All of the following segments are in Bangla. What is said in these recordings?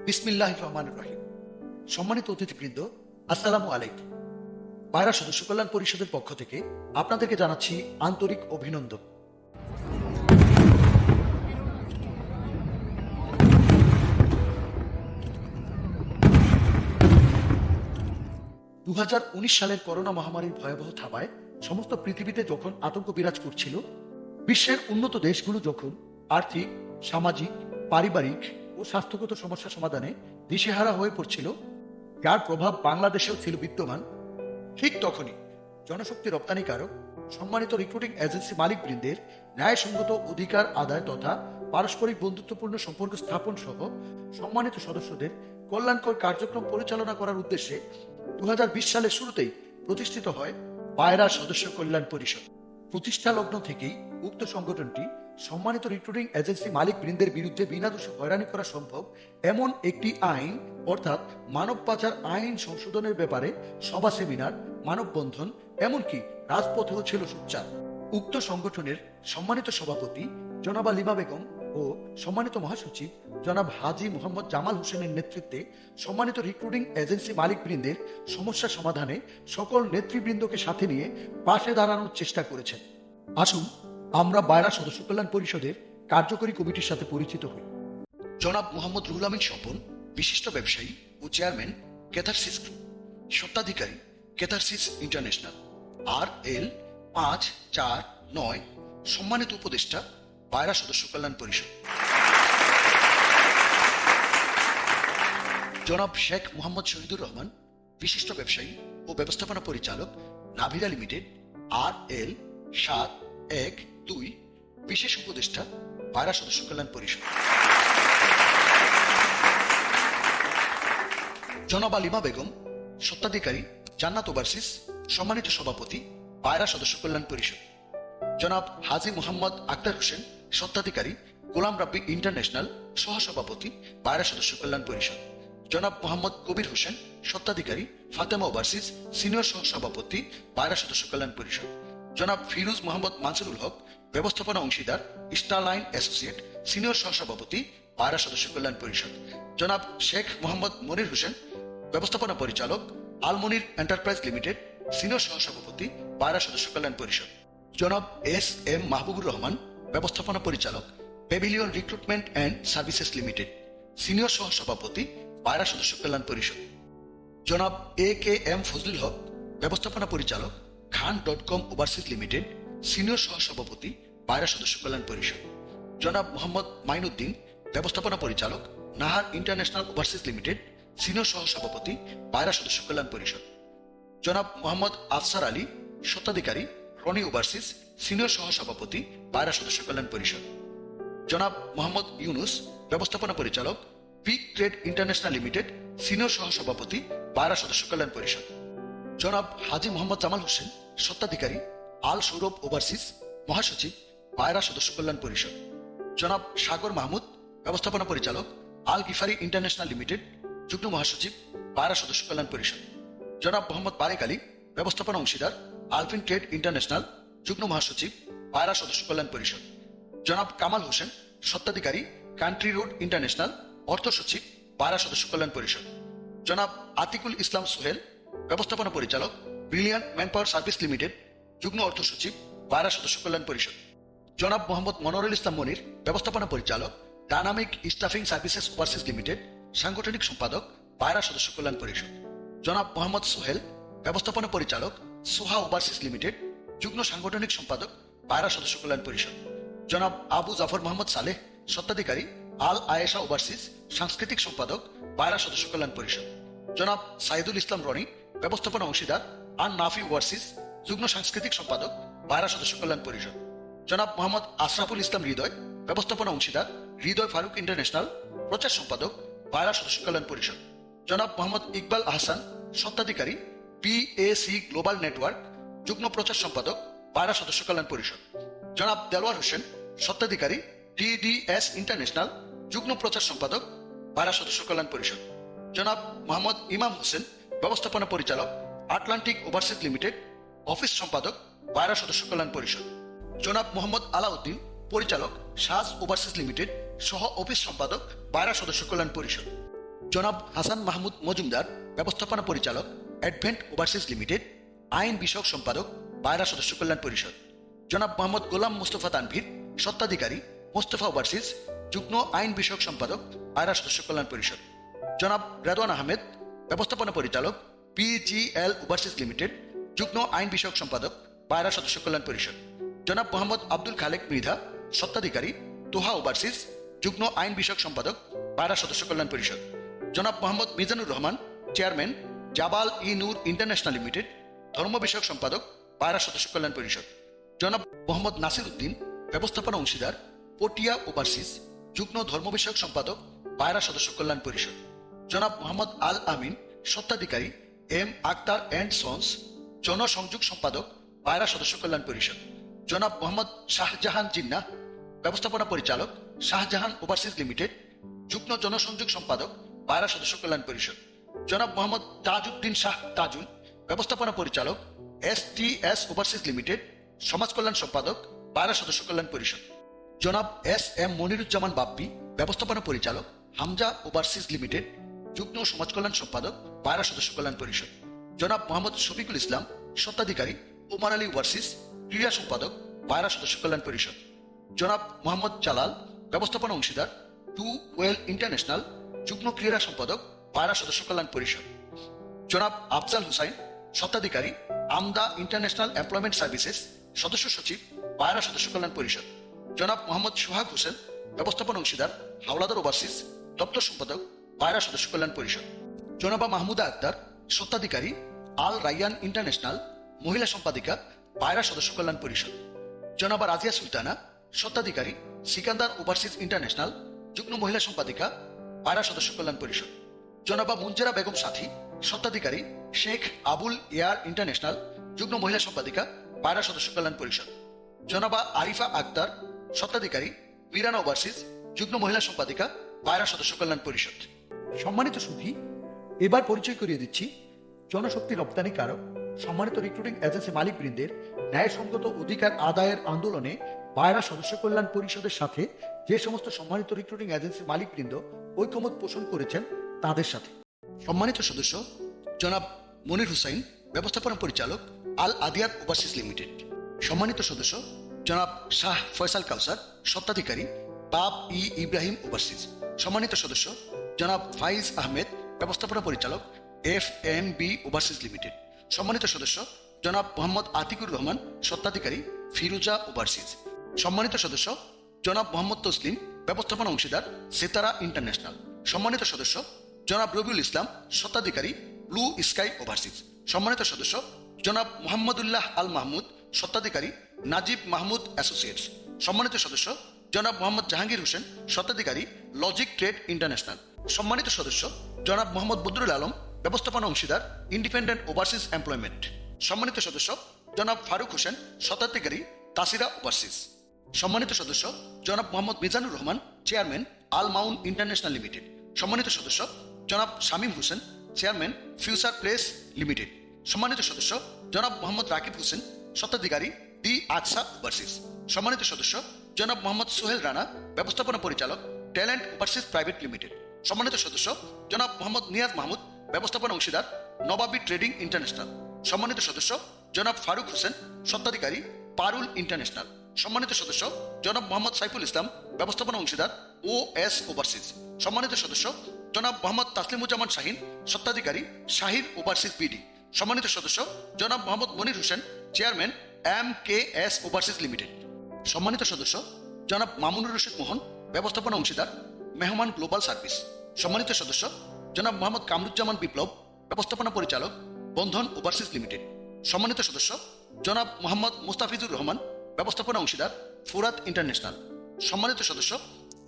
বিসমিল্লাহির রহমানির রহিম। সম্মানিত অতিথিবৃন্দ, আসসালামু আলাইকুম। পায়রা সদস্য কল্যাণ পরিষদের পক্ষ থেকে আপনাদেরকে জানাচ্ছি আন্তরিক অভিনন্দন। 2019 সালের করোনা মহামারীর ভয়াবহ থাবায় সমস্ত পৃথিবীতে যখন আতঙ্ক বিরাজ করছিল, বিশ্বের উন্নত দেশগুলো যখন আর্থিক, সামাজিক, পারিবারিক ও স্বাস্থ্যগত সমস্যা সমাধানে দিশেহারা হয়ে পড়ছিল, যার প্রভাব বাংলাদেশেও ছিল বিদ্যমান, ঠিক তখনই জনশক্তি রপ্তানিকারক সম্মানিত রিক্রুটিং এজেন্সি মালিকবৃন্দের ন্যায়সঙ্গত অধিকার আদায় তথা পারস্পরিক বন্ধুত্বপূর্ণ সম্পর্ক স্থাপন সহ সম্মানিত সদস্যদের কল্যাণকর কার্যক্রম পরিচালনা করার উদ্দেশ্যে 2020 সালের শুরুতেই প্রতিষ্ঠিত হয় পায়রা সদস্য কল্যাণ পরিষদ। প্রতিষ্ঠা লগ্ন থেকেই উক্ত সংগঠনটি সম্মানিত রিক্রুটিং এজেন্সি মালিকবৃন্দের বিরুদ্ধে বিনা দোষে হয়রানি করা সম্ভব এমন একটি আইন অর্থাৎ মানব পাচার আইন সংশোধনের ব্যাপারে সভা, সেমিনার, মানববন্ধন, এমনকি রাজপথেও ছিল সোচ্চার। উক্ত সংগঠনের সম্মানিত সভাপতি জনাবা লিমা বেগম ও সম্মানিত মহাসচিব জনাব হাজী মোহাম্মদ জামাল হোসেনের নেতৃত্বে সম্মানিত রিক্রুটিং এজেন্সি মালিকবৃন্দের সমস্যা সমাধানে সকল নেতৃবৃন্দকে সাথে নিয়ে পাশে দাঁড়ানোর চেষ্টা করেছেন। আসুন আমরা পায়রা সদস্য কল্যাণ পরিষদের কার্যকরী কমিটির সাথে পরিচিত হই। জনাব মোহাম্মদ রুহুল আমিন স্বপন, বিশিষ্ট ব্যবসায়ী ও চেয়ারম্যান, ক্যাথারসিস গ্রুপ, স্বত্বাধিকারী ক্যাথারসিস ইন্টারন্যাশনাল, RL 549, সম্মানিত উপদেষ্টা পায়রা সদস্য কল্যাণ পরিষদ। জনাব শেখ মোহাম্মদ শহীদুর রহমান, বিশিষ্ট ব্যবসায়ী ও ব্যবস্থাপনা পরিচালক, নাভিরা লিমিটেড, RL 712, বিশেষ উপদেষ্টা পায়রা সদস্য কল্যাণ পরিষদ। জনাবা লিমা বেগম, স্বত্বাধিকারী জান্নাত ওভারসিস, সম্মানিত সভাপতি পায়রা সদস্য কল্যাণ পরিষদ। জনাব হাজী মোহাম্মদ আক্তার হোসেন, স্বত্বাধিকারী গোলাম রাব্বি ইন্টারন্যাশনাল, সহসভাপতি পায়রা সদস্য কল্যাণ পরিষদ। জনাব মোহাম্মদ কবির হোসেন, স্বত্বাধিকারী ফাতেমা ওভারসিস, সিনিয়র সহসভাপতি পায়রা সদস্য কল্যাণ পরিষদ। জনাব ফিরোজ মোহাম্মদ মানসুরুল হক, ব্যবস্থাপনা অংশীদার স্টারলাইন অ্যাসোসিয়েট, সিনিয়র সহসভাপতি পায়রা সদস্য কল্যাণ পরিষদ। জনাব শেখ মোহাম্মদ মনির হোসেন, ব্যবস্থাপনা পরিচালক আলমনির এন্টারপ্রাইজ লিমিটেড, সিনিয়র সহসভাপতি পায়রা সদস্য কল্যাণ পরিষদ। জনাব SM মাহবুবুর রহমান, ব্যবস্থাপনা পরিচালক pavilion recruitment and services limited, senior সহসভাপতি পায়রা সদস্য কল্যাণ পরিষদ। জনাব AKM ফজলুল হক, ব্যবস্থাপনা পরিচালক খান.com ওভারসিজ লিমিটেড, সিনিয়র সহসভাপতি পায়রা সদস্য কল্যাণ পরিষদ। জনাব মোহাম্মদ মাইনুদ্দিন, ব্যবস্থাপনা পরিচালক Nahar international overseas limited, senior সহসভাপতি পায়রা সদস্য কল্যাণ পরিষদ। জনাব মোহাম্মদ আফসার আলী, স্বত্বাধিকারী রনি ওভারসিজ, সিনিয়র সহসভাপতি পায়রা সদস্য কল্যাণ পরিষদ। জনাব মোহাম্মদ ইউনুস, ব্যবস্থাপনা পরিচালক peak trade international limited, senior সহসভাপতি পায়রা সদস্য কল্যাণ পরিষদ। জনাব হাজী মোহাম্মদ জামাল হোসেন, স্বত্বাধিকারী আল সৌরভ ওভারসিজ, মহাসচিব পায়রা সদস্য কল্যাণ পরিষদ। জনাব সাগর মাহমুদ, ব্যবস্থাপনা পরিচালক আল গিফারি ইন্টারন্যাশনাল লিমিটেড, যুগ্ম মহাসচিব পায়রা সদস্য কল্যাণ পরিষদ। জনাব মোহাম্মদ বারেক আলী, ব্যবস্থাপনা অংশীদার আলফিন ট্রেড ইন্টারন্যাশনাল, যুগ্ম মহাসচিব পায়রা সদস্য কল্যাণ পরিষদ। জনাব কামাল হোসেন, স্বত্বাধিকারী কান্ট্রি রোড ইন্টারন্যাশনাল, অর্থ সচিব পায়রা সদস্য কল্যাণ পরিষদ। জনাব আতিকুল ইসলাম সোহেল, ব্যবস্থাপনা পরিচালক ব্রিলিয়ান্ট ম্যানপাওয়ার সার্ভিস লিমিটেড, যুগ্ম অর্থ সচিব পায়রা সদস্য কল্যাণ পরিষদ। জনাব মোহাম্মদ মনোয়ারুল ইসলাম মনির, ব্যবস্থাপনা পরিচালক dynamic stuffing services overseas limited, সাংগঠনিক সম্পাদক পায়রা সদস্য কল্যাণ পরিষদ। জনাব মোহাম্মদ সোহেল, ব্যবস্থাপনা পরিচালক সোহা ওভারসিজ লিমিটেড, যুগ্ম সাংগঠনিক সম্পাদক পায়রা সদস্য কল্যাণ পরিষদ। জনাব আবু জাফর মোহাম্মদ সালেহ, স্বত্বাধিকারী আল আয়েশা ওভারসিজ, সাংস্কৃতিক সম্পাদক পায়রা সদস্য কল্যাণ পরিষদ। জনাব সাইদুল ইসলাম রনি, ব্যবস্থাপনা অংশীদার আন নাফি ওভারসিজ, যুগ্ম সাংস্কৃতিক সম্পাদক পায়রা সদস্য কল্যাণ পরিষদ। জনাব মোহাম্মদ আশরাফুল ইসলাম হৃদয়, ব্যবস্থাপনা অংশীদার হৃদয় ফারুক ইন্টারন্যাশনাল, প্রচার সম্পাদক পায়রা সদস্য কল্যাণ পরিষদ। জনাব মোহাম্মদ ইকবাল আহসান, স্বত্বাধিকারী PAC গ্লোবাল নেটওয়ার্ক, যুগ্ম প্রচার সম্পাদক পায়রা সদস্য কল্যাণ পরিষদ। জনাব দেলোয়ার হোসেন, স্বত্বাধিকারী TDS ইন্টারন্যাশনাল, যুগ্ম প্রচার সম্পাদক পায়রা সদস্য কল্যাণ পরিষদ। জনাব মোহাম্মদ ইমাম হোসেন, ব্যবস্থাপনা পরিচালক আটলান্টিক ওভারসিজ লিমিটেড, অফিস সম্পাদক পায়রা সদস্য কল্যাণ পরিষদ। জনাব মোহাম্মদ আলাউদ্দিন, পরিচালক সাজ ওভারসিজ লিমিটেড, সহ অফিস সম্পাদক পায়রা সদস্য কল্যাণ পরিষদ। জনাব হাসান মাহমুদ মজুমদার, ব্যবস্থাপনা পরিচালক, অ্যাডভেন্ট ওভারসিজ লিমিটেড, আইন বিষয়ক সম্পাদক, পায়রা সদস্য কল্যাণ পরিষদ। জনাব মোহাম্মদ গোলাম মুস্তফা তানভীর, স্বত্বাধিকারী, মোস্তফা ওভারসিজ, যুগ্ম আইন বিষয়ক সম্পাদক, পায়রা সদস্য কল্যাণ পরিষদ। জনাব রেদওয়ান আহমেদ, ব্যবস্থাপনা পরিচালক, পিজিএল ওভারসিজ লিমিটেড, যুগ্ম আইন বিষয়ক সম্পাদক, পায়রা সদস্য কল্যাণ পরিষদ। জনাব মোহাম্মদ আব্দুল খালেক মৃধা, স্বত্বাধিকারী, তোহা ওভারসিজ, যুগ্ম আইন বিষয়ক সম্পাদক, পায়রা সদস্য কল্যাণ পরিষদ। জনাব মোহাম্মদ মিজানুর রহমান, চেয়ারম্যান, জাবাল ই নূর ইন্টারন্যাশনাল লিমিটেড, ধর্ম বিষয়ক সম্পাদক, পায়রা সদস্য কল্যাণ পরিষদ। জনাব মোহাম্মদ নাসির উদ্দিন, ব্যবস্থাপনা অংশীদার, পটিয়া ওভারসিজ, যুগ্ম ধর্ম বিষয়ক সম্পাদক, পায়রা সদস্য কল্যাণ পরিষদ। জনাব মোহাম্মদ আল আমিন, স্বত্বাধিকারী, এম আক্তার অ্যান্ড সন্স, জনসংযোগ সম্পাদক, পায়রা সদস্য কল্যাণ পরিষদ। জনাব মোহাম্মদ শাহজাহান জিন্নাহ, ব্যবস্থাপনা পরিচালক, শাহজাহান ওভারসিজ লিমিটেড, যুগ্ম জনসংযোগ সম্পাদক, পায়রা সদস্য কল্যাণ পরিষদ। জনাব মোহাম্মদ তাজউদ্দিন শাহ তাজুল, ব্যবস্থাপনা পরিচালক, এসটিএস ওভারসিজ লিমিটেড, সমাজ কল্যাণ সম্পাদক, পায়রা সদস্য কল্যাণ পরিষদ। জনাব এস এম মনিরুজ্জামান বাপ্পি, ব্যবস্থাপনা পরিচালক, হামজা ওভারসিজ লিমিটেড, যুগ্ম সমাজ কল্যাণ সম্পাদক, পায়রা সদস্য কল্যাণ পরিষদ। জনাব মোহাম্মদ শফিকুল ইসলাম, স্বত্বাধিকারী, ওমান আলী ওভারসিজ, ক্রীড়া সম্পাদক, পায়রা সদস্য কল্যাণ পরিষদ। জনাব মোহাম্মদ জালাল, ব্যবস্থাপনা অংশীদার, টু ওয়েল ইন্টারন্যাশনাল, যুগ্ম ক্রীড়া সম্পাদক, পায়রা সদস্য কল্যাণ পরিষদ। জনাব আফজাল হুসাইন, স্বত্বাধিকারী, আমদা ইন্টারন্যাশনাল এমপ্লয়মেন্ট সার্ভিসেস, সদস্য সচিব, পায়রা সদস্য কল্যাণ পরিষদ। জনাব মোহাম্মদ সোহাগ হোসেন, ব্যবস্থাপনা অংশীদার, হাওলাদার ওভারসিজ, দপ্তর সম্পাদক, পায়রা সদস্য কল্যাণ পরিষদ। জনাবা মাহমুদা আক্তার, স্বত্বাধিকারী, আল রাইয়ান ইন্টারন্যাশনাল, মহিলা সম্পাদিকা, পায়রা সদস্য কল্যাণ পরিষদ। জনাবা রাজিয়া সুলতানা, স্বত্বাধিকারী, সিকান্দার ওভারসিজ ইন্টারন্যাশনাল, যুগ্ম মহিলা সম্পাদিকা, পায়রা সদস্য কল্যাণ পরিষদ। জনাবা মুঞ্জেরা বেগম সাথী, স্বত্বাধিকারী, শেখ আবুল এয়ার ইন্টারন্যাশনাল, যুগ্ম মহিলা সম্পাদিকা, পায়রা সদস্য কল্যাণ পরিষদ। জনাবা আরিফা আক্তার, স্বত্বাধিকারী, মিরানা ওভারসিজ, যুগ্ম মহিলা সম্পাদিকা, পায়রা সদস্য কল্যাণ পরিষদ। সম্মানিত সুধী, এবার পরিচয় করিয়ে দিচ্ছি জনশক্তি রপ্তানিকারক সম্মানিত রিক্রুটিং এজেন্সি মালিকবৃন্দের ন্যায়সঙ্গত অধিকার আদায়ের আন্দোলনে পায়রা সদস্য কল্যাণ পরিষদের সাথে যে সমস্ত সম্মানিত রিক্রুটিং এজেন্সি মালিকবৃন্দ ঐকমত পোষণ করেছেন তাদের সাথে। সম্মানিত সদস্য জনাব মনির হুসাইন, ব্যবস্থাপনা পরিচালক, আল আদিয়াত ওভারসিজ লিমিটেড। সম্মানিত সদস্য জনাব শাহ ফয়সাল কাউসার, স্বত্বাধিকারী, বাব ই ইব্রাহিম ওভারসিজ। সম্মানিত সদস্য জনাব ফাইজ আহমেদ, ব্যবস্থাপনা পরিচালক, FMB ওভারসিজ লিমিটেড। সম্মানিত সদস্য জনাব মোহাম্মদ আতিকুর রহমান, স্বত্বাধিকারী, ফিরোজা ওভারসিজ। সম্মানিত সদস্য জনাব মোহাম্মদ তসলিম, ব্যবস্থাপনা অংশীদার, সেতারা ইন্টারন্যাশনাল। সম্মানিত সদস্য জনাব রবিউল ইসলাম, স্বত্বাধিকারী, ব্লু স্কাই ওভারসিজ। সম্মানিত সদস্য জনাব মোহাম্মদুল্লাহ আল মাহমুদ, স্বত্বাধিকারী, নাজিব মাহমুদ অ্যাসোসিয়েটস। সম্মানিত সদস্য জনাব মোহাম্মদ জাহাঙ্গীর হোসেন, স্বত্বাধিকারী, লজিক ট্রেড ইন্টারন্যাশনাল। সম্মানিত সদস্য জনাব মোহাম্মদ বদরুল আলম, ব্যবস্থাপনা অংশীদার, ইন্ডিপেন্ডেন্ট ওভারসিজ এমপ্লয়মেন্ট। সম্মানিত সদস্য জনাব ফারুক হোসেন, স্বত্বাধিকারী, তাসিরা ওভারসিজ। সম্মানিত সদস্য জনাব মোহাম্মদ মিজানুর রহমান, চেয়ারম্যান, আল মাউন ইন্টারন্যাশনাল লিমিটেড। সম্মানিত সদস্য জনাব Shamim Hossain, chairman, future place limited. সম্মানিত সদস্য জনাব মোহাম্মদ রাকিব হোসেন, স্বত্বাধিকারী, দি আকসা ওভারসিজ। সম্মানিত সদস্য জনাব মোহাম্মদ সোহেল রানা, ব্যবস্থাপনা পরিচালক, ট্যালেন্ট ওভারসিজ প্রাইভেট লিমিটেড। সম্মানিত সদস্য জনাব মোহাম্মদ নিয়াজ মাহমুদ, ব্যবস্থাপনা অংশীদার, নবাবী ট্রেডিং ইন্টারন্যাশনাল। সম্মানিত সদস্য জনাব ফারুক হোসেন, স্বত্বাধিকারী, পারুল ইন্টারন্যাশনাল। সম্মানিত সদস্য জনাব মোহাম্মদ সাইফুল ইসলাম, ব্যবস্থাপনা অংশীদার, OS ওভারসিজ। সম্মানিত সদস্য জনাব মোহাম্মদ তাসলিমুজ্জামান শাহিন, স্বত্বাধিকারী, শাহির ওভারসিজ বিডি। সম্মানিত সদস্য জনাব Mohammad Monir Hossain, chairman, MKS overseas limited. সম্মানিত সদস্য জনাব মামুনুর রশিদ মোহন, ব্যবস্থাপনা অংশীদার, মেহমান গ্লোবাল সার্ভিস। সম্মানিত সদস্য জনাব মোহাম্মদ কামরুজ্জামান বিপ্লব, ব্যবস্থাপনা পরিচালক, বন্ধন ওভারসিজ লিমিটেড। সম্মানিত সদস্য জনাব মোহাম্মদ মুস্তাফিজুর রহমান, ব্যবস্থাপনা অংশীদার, ফুরাত ইন্টারন্যাশনাল। সম্মানিত সদস্য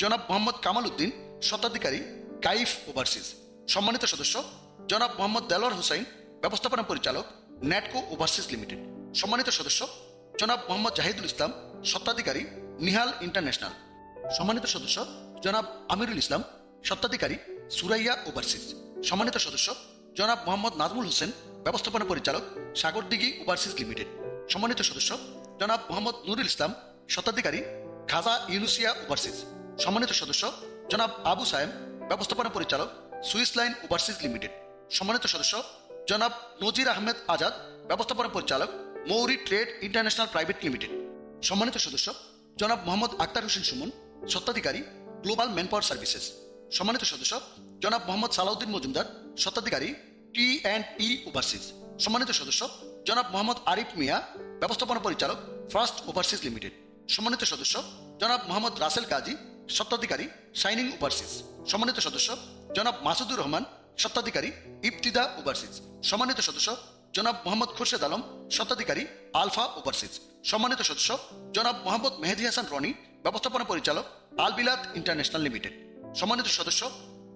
জনাব মোহাম্মদ কামাল উদ্দিন, স্বত্বাধিকারী, কাইফ ওভারসিজ। সম্মানিত সদস্য জনাব মোহাম্মদ দেলোয়ার হুসাইন, ব্যবস্থাপনা পরিচালক, ন্যাটকো ওভারসিজ লিমিটেড। সম্মানিত সদস্য জনাব মোহাম্মদ জাহিদুল ইসলাম, স্বত্বাধিকারী, নিহাল ইন্টারন্যাশনাল। সম্মানিত সদস্য জনাব আমিরুল ইসলাম, স্বত্বাধিকারী, সুরাইয়া ওভারসিজ। সম্মানিত সদস্য জনাব মোহাম্মদ নাজমুল হোসেন, ব্যবস্থাপনা পরিচালক, সাগরদিঘি ওভারসিজ লিমিটেড। সম্মানিত সদস্য জনাব মোহাম্মদ নুরুল ইসলাম, স্বত্বাধিকারী, খাজা ইউনুসিয়া ওভারসিজ। সম্মানিত সদস্য জনাব আবু সায়েম, ব্যবস্থাপনা পরিচালক, সুইস লাইন ওভারসিজ লিমিটেড। সম্মানিত সদস্য জনাব নজির আহমেদ আজাদ, ব্যবস্থাপনা পরিচালক, মৌরি ট্রেড ইন্টারন্যাশনাল প্রাইভেট লিমিটেড। সম্মানিত সদস্য জনাব মোহাম্মদ আক্তার হোসেন সুমন, স্বত্বাধিকারী, গ্লোবাল ম্যান পাওয়ার সার্ভিসেস। সম্মানিত সদস্য জনাব মোহাম্মদ সালাউদ্দিন মজুমদার, স্বত্বাধিকারী, T&E ওভারসিজ। সম্মানিত সদস্য জনাব মোহাম্মদ আরিফ মিয়া, ব্যবস্থাপনা পরিচালক, ফার্স্ট ওভারসিজ লিমিটেড। সম্মানিত সদস্য জনাব মোহাম্মদ রাসেল কাজী, স্বত্বাধিকারী, শাইনিং ওভারসিজ। সম্মানিত সদস্য জনাব মাসুদুর রহমান, স্বত্বাধিকারী, ইবতিদা ওভারসিজ। সম্মানিত সদস্য জনাব মোহাম্মদ খুরশেদ আলম, স্বত্বাধিকারী, আলফা ওভারসিজ। সম্মানিত সদস্য জনাব মোহাম্মদ মেহেদি হাসান রনি, ব্যবস্থাপনা পরিচালক, আল বিলাদ ইন্টারন্যাশনাল লিমিটেড। সম্মানিত সদস্য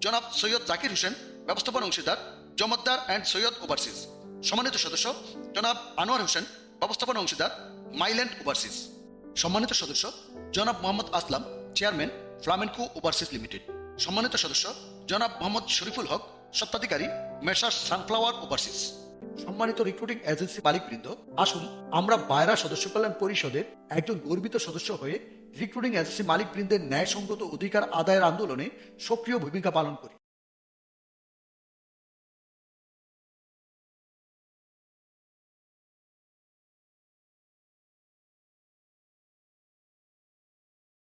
জনাব সৈয়দ জাকির হোসেন, ব্যবস্থাপনা অংশীদার, জমদ্দার অ্যান্ড সৈয়দ ওভারসিজ। সম্মানিত সদস্য জনাব আনোয়ার হোসেন, ব্যবস্থাপনা অংশীদার, মাইল্যান্ড ওভারসিজ। সম্মানিত সদস্য জনাব মোহাম্মদ আসলাম, চেয়ারম্যান, ফ্লামেনকো ওভারসিজ লিমিটেড। সম্মানিত সদস্য জনাব মোহাম্মদ শরীফুল হক, স্বত্বাধিকারী, মেসার্স সানফ্লাওয়ার ওভারসিজ। সম্মানিত রিক্রুটিং এজেন্সি মালিকবৃন্দ, আসুন আমরা বায়রা সদস্য কল্যাণ পরিষদের একজন গর্বিত সদস্য হয়ে রিক্রুটিং এজেন্সি মালিকবৃন্দের ন্যায়সঙ্গত অধিকার আদায়ের আন্দোলনে সক্রিয় ভূমিকা পালন করি।